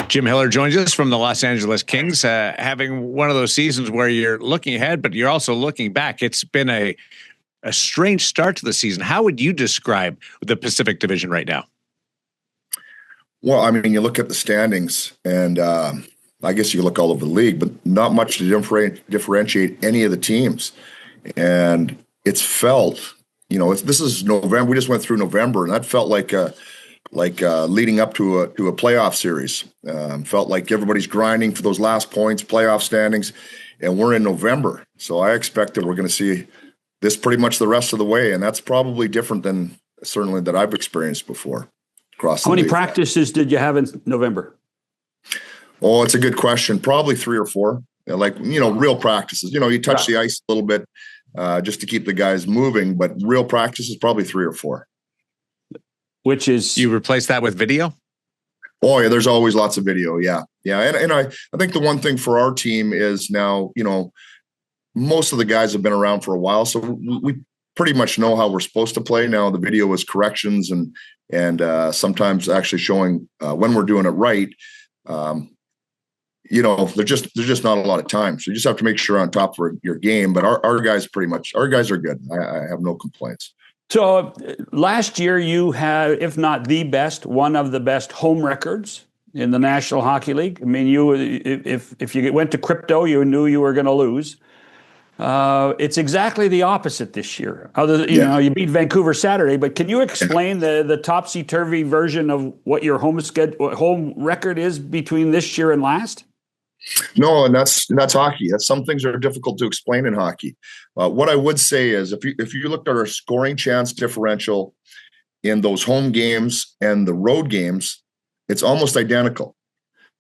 Jim Hiller joins us from the Los Angeles Kings, having one of those seasons where you're looking ahead, but you're also looking back. It's been a strange start to the season. How would you describe the Pacific Division right now? Well, I mean, you look at the standings, and I guess you look all over the league, but not much to differentiate any of the teams. And it's felt, this is November. We just went through November, and that felt like leading up to a playoff series. Felt like everybody's grinding for those last points, playoff standings, and we're in November. So I expect that we're going to see this pretty much the rest of the way, and that's probably different than certainly that I've experienced before. How many practices did you have in November? Oh, it's a good question. Probably 3 or 4. Real practices. You touch the ice a little bit just to keep the guys moving, but real practices probably 3 or 4. Which is you replace that with video? Oh yeah, there's always lots of video. Yeah. And I think the one thing for our team is now, most of the guys have been around for a while, so we pretty much know how we're supposed to play. Now the video is corrections and sometimes actually showing when we're doing it right. There's just not a lot of time, so you just have to make sure on top of your game. But our guys are good. I have no complaints. So last year you had, if not the best, one of the best home records in the National Hockey League. I mean, if you went to crypto, you knew you were going to lose. It's exactly the opposite this year. You beat Vancouver Saturday, but can you explain the topsy-turvy version of what your home record is between this year and last? No, and that's hockey. Some things are difficult to explain in hockey. What I would say is if you looked at our scoring chance differential in those home games and the road games, it's almost identical.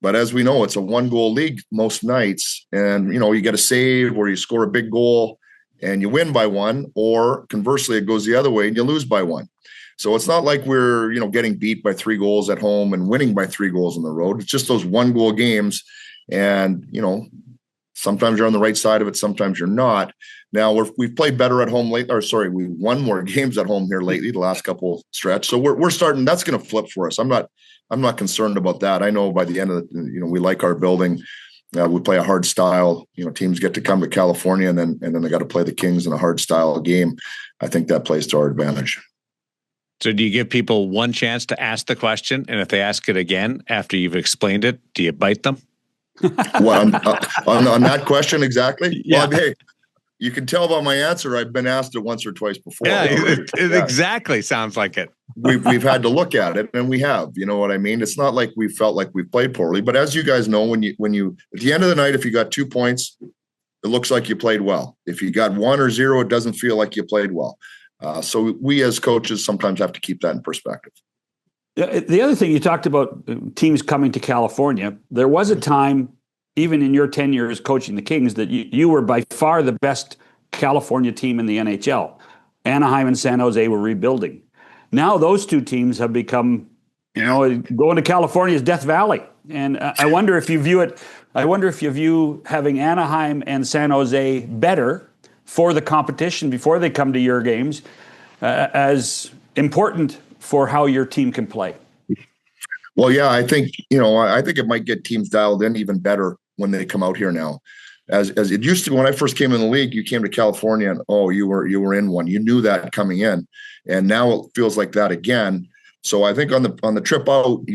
But as we know, it's a 1-goal league most nights, and you get a save or you score a big goal and you win by 1, or conversely, it goes the other way and you lose by 1. So it's not like we're getting beat by 3 goals at home and winning by 3 goals on the road. It's just those 1-goal games. And, sometimes you're on the right side of it, sometimes you're not. Now we've played better at home we won more games at home here lately, the last couple stretch. So we're starting, that's going to flip for us. I'm not concerned about that. I know by the end of we like our building. We play a hard style, teams get to come to California and then they got to play the Kings in a hard style game. I think that plays to our advantage. So do you give people one chance to ask the question? And if they ask it again after you've explained it, do you bite them? Well, on that question exactly? Yeah. Well, hey, you can tell by my answer, I've been asked it once or twice before. Yeah, it exactly sounds like it. We've had to look at it, and we have. You know what I mean? It's not like we felt like we played poorly, but as you guys know, when you at the end of the night, if you got 2 points, it looks like you played well. If you got 1 or 0, it doesn't feel like you played well. So we as coaches sometimes have to keep that in perspective. The other thing you talked about, teams coming to California, there was a time, even in your 10 years coaching the Kings, that you were by far the best California team in the NHL. Anaheim and San Jose were rebuilding. Now those 2 teams have become, going to California's Death Valley. And I wonder if you view having Anaheim and San Jose better for the competition before they come to your games as important for how your team can play. Well, yeah, I think it might get teams dialed in even better when they come out here now. As it used to be when I first came in the league, you came to California and you were in one. You knew that coming in. And now it feels like that again. So I think on the trip out,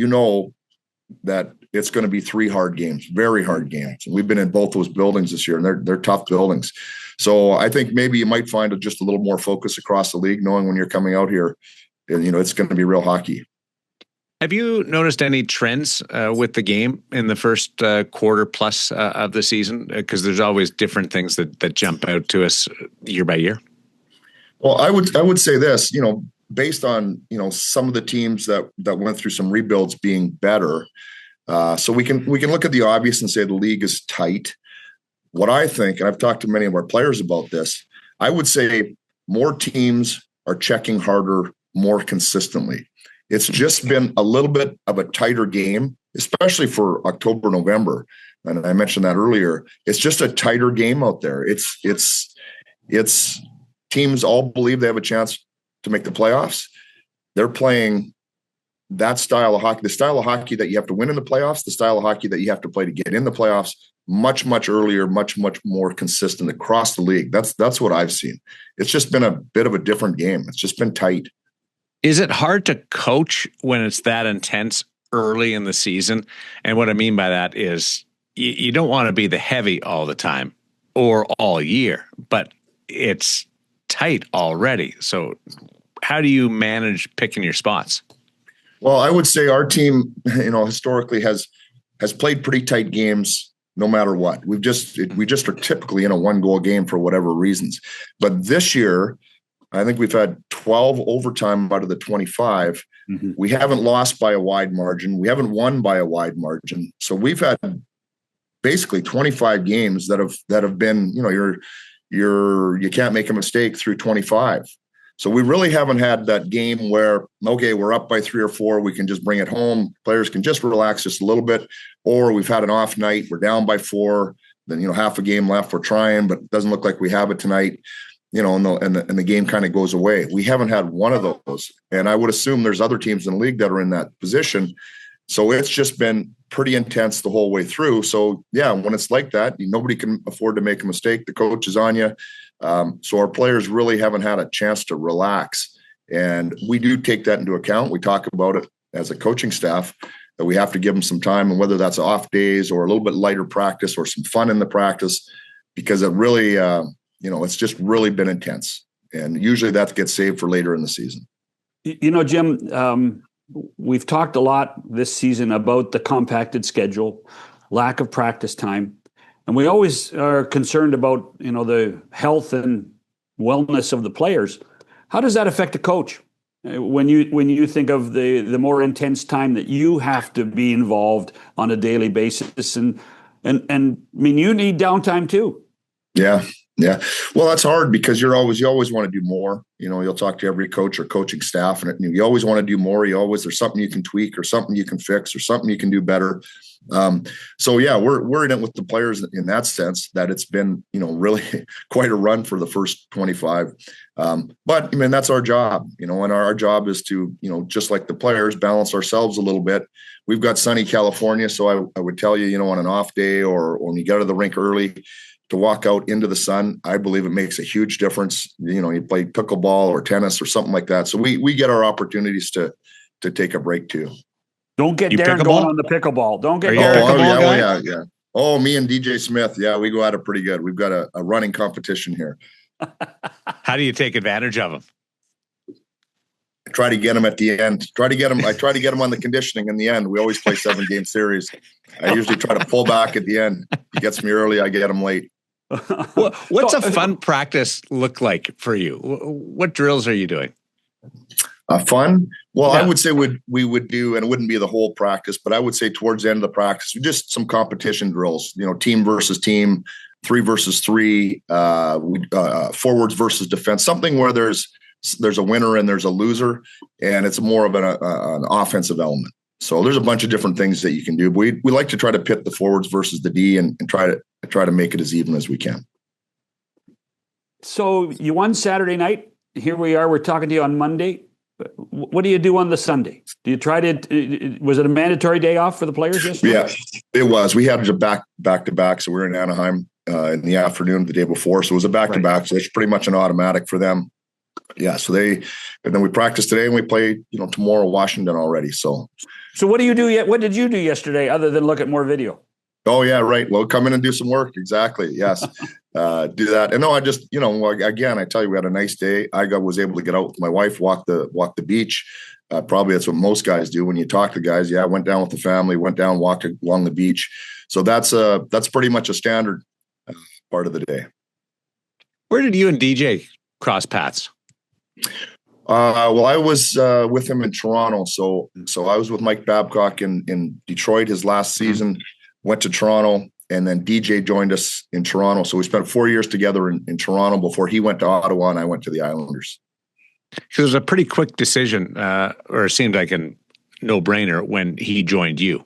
that it's going to be 3 hard games, very hard games. And we've been in both those buildings this year, and they're tough buildings. So I think maybe you might find just a little more focus across the league, knowing when you're coming out here, it's going to be real hockey. Have you noticed any trends with the game in the first quarter plus of the season? Because there's always different things that jump out to us year by year. Well, I would say this, based on some of the teams that went through some rebuilds being better. So we can look at the obvious and say the league is tight. What I think, and I've talked to many of our players about this, I would say more teams are checking harder more consistently. It's just been a little bit of a tighter game, especially for October, November. And I mentioned that earlier. It's just a tighter game out there. It's teams all believe they have a chance to make the playoffs. They're playing that style of hockey, the style of hockey that you have to win in the playoffs, the style of hockey that you have to play to get in the playoffs, much, much earlier, much, much more consistent across the league. That's what I've seen. It's just been a bit of a different game. It's just been tight. Is it hard to coach when it's that intense early in the season? And what I mean by that is you don't want to be the heavy all the time or all year, but it's tight already. So how do you manage picking your spots? Well, I would say our team, historically has played pretty tight games no matter what. We just are typically in a 1-goal game for whatever reasons. But this year, I think we've had 12 overtime out of the 25. Mm-hmm. We haven't lost by a wide margin. We haven't won by a wide margin. So we've had basically 25 games that have been, you can't make a mistake through 25. So we really haven't had that game where, okay, we're up by 3 or 4, we can just bring it home. Players can just relax just a little bit, or we've had an off night, we're down by 4, then half a game left, we're trying, but it doesn't look like we have it tonight. And the game kind of goes away. We haven't had one of those, and I would assume there's other teams in the league that are in that position. So it's just been pretty intense the whole way through. So yeah, when it's like that, nobody can afford to make a mistake. The coach is on you. So our players really haven't had a chance to relax, and we do take that into account. We talk about it as a coaching staff that we have to give them some time, and whether that's off days or a little bit lighter practice or some fun in the practice, because it really, it's just really been intense, and usually that gets saved for later in the season. Jim, we've talked a lot this season about the compacted schedule, lack of practice time. And we always are concerned about, the health and wellness of the players. How does that affect a coach when you think of the more intense time that you have to be involved on a daily basis? And I mean, you need downtime too. Yeah. Well, that's hard because you always want to do more. You'll talk to every coach or coaching staff, and you always want to do more. There's something you can tweak or something you can fix or something you can do better. So yeah, we're in it with the players in that sense that it's been, really quite a run for the first 25. But I mean, that's our job, and our job is to, just like the players, balance ourselves a little bit. We've got sunny California. So I would tell you, on an off day or when you get out of the rink early, to walk out into the sun, I believe it makes a huge difference. You play pickleball or tennis or something like that. So we get our opportunities to take a break too. Don't get Darren going on the pickleball. Don't get Darren. Yeah. Oh, me and DJ Smith. Yeah, we go at it pretty good. We've got a running competition here. How do you take advantage of them? I try to get them at the end. I try to get them on the conditioning in the end. We always play 7-game series. I usually try to pull back at the end. He gets me early. I get him late. What's a fun practice look like for you? What drills are you doing? Fun? Well, yeah. I would say we would do, and it wouldn't be the whole practice, but I would say towards the end of the practice, just some competition drills, team versus team, 3 versus 3, forwards versus defense, something where there's a winner and there's a loser, and it's more of an offensive element. So there's a bunch of different things that you can do. We like to try to pit the forwards versus the D and try to make it as even as we can. So you won Saturday night. Here we are. We're talking to you on Monday. What do you do on the Sunday? Do you try to? Was it a mandatory day off for the players yesterday? Yeah, it was. We had a back to back, so we were in Anaheim in the afternoon the day before. So it was a back to back. So it's pretty much an automatic for them. Yeah. So and then we practiced today, and we play tomorrow Washington already. So what do you do? What did you do yesterday other than look at more video? Oh yeah, right. Well, come in and do some work. Exactly. Yes. Do that. And no, I just, again, I tell you, we had a nice day. I was able to get out with my wife, walk the beach. Probably that's what most guys do when you talk to guys. Yeah, I went down with the family, went down, walked along the beach. So that's pretty much a standard part of the day. Where did you and DJ cross paths? Well, I was with him in Toronto. So I was with Mike Babcock in Detroit his last season. Went to Toronto, and then DJ joined us in Toronto. So we spent 4 years together in Toronto before he went to Ottawa and I went to the Islanders. So it was a pretty quick decision, or it seemed like a no-brainer when he joined you.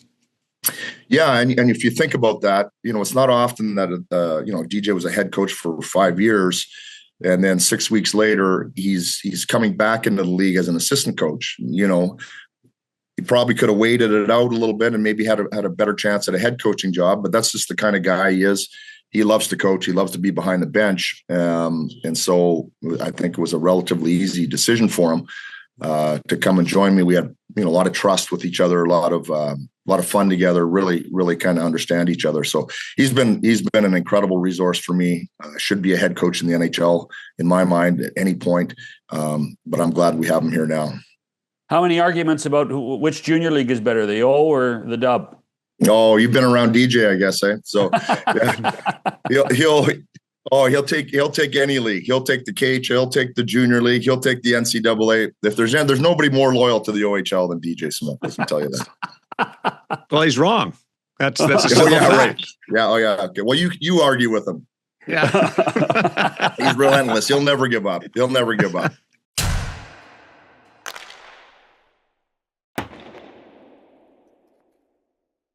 Yeah, and if you think about that, it's not often that DJ was a head coach for 5 years, and then 6 weeks later he's coming back into the league as an assistant coach. He probably could have waited it out a little bit and maybe had a better chance at a head coaching job, but that's just the kind of guy he is. He loves to coach. He loves to be behind the bench. And so I think it was a relatively easy decision for him to come and join me. We had, a lot of trust with each other, a lot of fun together, really, really kind of understand each other. So he's been an incredible resource for me. Should be a head coach in the NHL in my mind at any point. But I'm glad we have him here now. How many arguments about which junior league is better, the O or the Dub? Oh, you've been around DJ, I guess, eh? So yeah. He'll take any league. He'll take the KHL, he'll take the junior league, he'll take the NCAA. If there's nobody more loyal to the OHL than DJ Smith, I can tell you that. Well, he's wrong. That's a oh, yeah, right. Yeah. Oh, yeah. Okay. Well, you argue with him. Yeah. He's relentless. He'll never give up.